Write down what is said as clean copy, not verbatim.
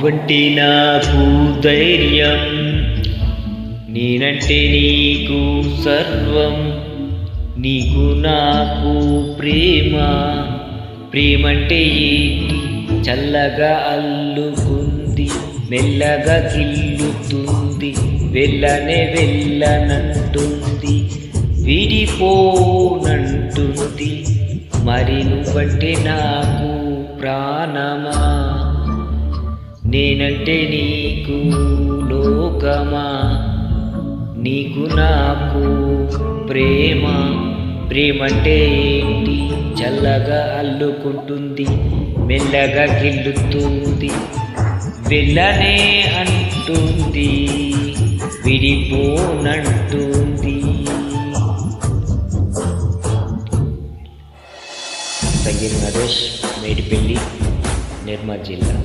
నువ్వంటే నాకు ధైర్యం, నేనంటే నీకు సర్వం. నీకు నాకు ప్రేమ, ప్రేమంటే ఏంటి చల్లగా అల్లుకుంది, మెల్లగా గిల్లుతుంది, వెళ్ళనే వెళ్ళనంటుంది, విడిపోనంటుంది. మరి నువ్వంటే నాకు ప్రాణమా, నేనంటే నీకు లోకమా. నీకు నాకు ప్రేమ, ప్రేమంటే ఏంటి చల్లగా అల్లుకుంటుంది, మెల్లగా గిల్లుతుంది, వెళ్ళనే అంటుంది, విడిపోనంటుంది. సంగీత్ నరేష్, మేడిపల్లి, నిర్మల్ జిల్లా.